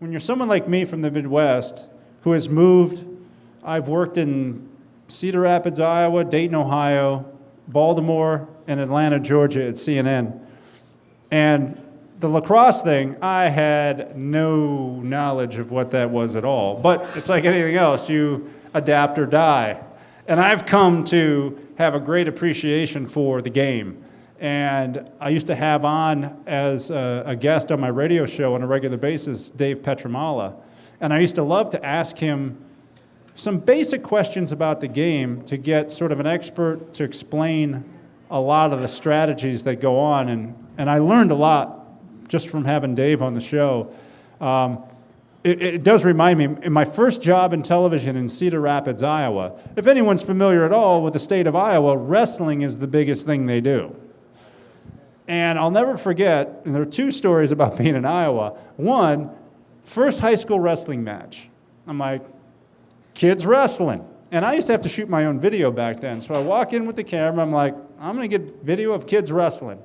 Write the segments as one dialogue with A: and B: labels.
A: when you're someone like me from the Midwest who has moved, I've worked in Cedar Rapids, Iowa, Dayton, Ohio, Baltimore, and Atlanta, Georgia at CNN. And the lacrosse thing, I had no knowledge of what that was at all. But it's like anything else, you adapt or die. And I've come to have a great appreciation for the game. And I used to have on as a guest on my radio show on a regular basis, Dave Petramala. And I used to love to ask him some basic questions about the game to get sort of an expert to explain a lot of the strategies that go on. And I learned a lot just from having Dave on the show. It does remind me, in my first job in television in Cedar Rapids, Iowa, if anyone's familiar at all with the state of Iowa, wrestling is the biggest thing they do. And I'll never forget, and there are two stories about being in Iowa. One, first high school wrestling match. I'm like, kids wrestling. And I used to have to shoot my own video back then. So I walk in with the camera, I'm like, I'm gonna get video of kids wrestling.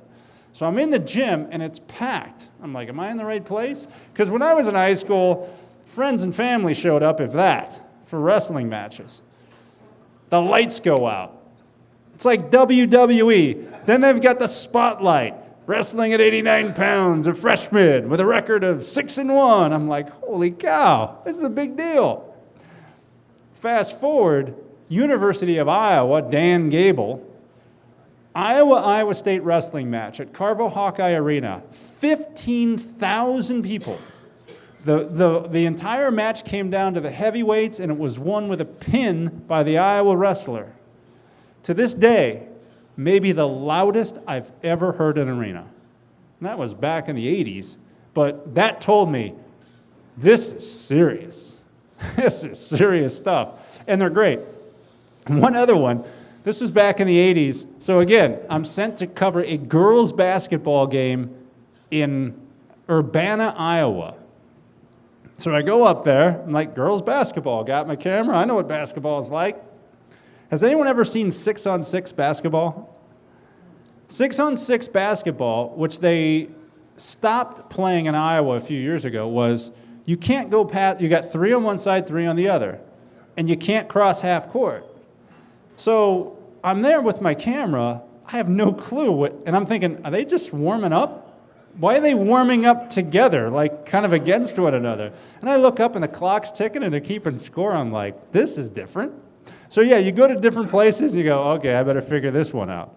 A: So I'm in the gym and it's packed. I'm like, am I in the right place? Because when I was in high school, friends and family showed up, if that, for wrestling matches. The lights go out. It's like WWE. Then they've got the spotlight. Wrestling at 89 pounds, a freshman with a record of 6-1. I'm like, holy cow, this is a big deal. Fast forward, University of Iowa, Dan Gable, Iowa State wrestling match at Carvo Hawkeye Arena, 15,000 people. The entire match came down to the heavyweights, and it was won with a pin by the Iowa wrestler. To this day, maybe the loudest I've ever heard in an arena. And that was back in the 80s, but that told me, this is serious. This is serious stuff. And they're great. And one other one, this was back in the 80s. So again, I'm sent to cover a girls' basketball game in Urbana, Iowa. So I go up there, I'm like, girls' basketball, got my camera, I know what basketball is like. Has anyone ever seen 6-on-6 basketball? 6-on-6 basketball, which they stopped playing in Iowa a few years ago, was you can't go past, you got 3 on one side, 3 on the other, and you can't cross half court. So I'm there with my camera, I have no clue what, and I'm thinking, are they just warming up? Why are they warming up together, like kind of against one another? And I look up and the clock's ticking and they're keeping score. I'm like, this is different. So yeah, you go to different places and you go, okay, I better figure this one out.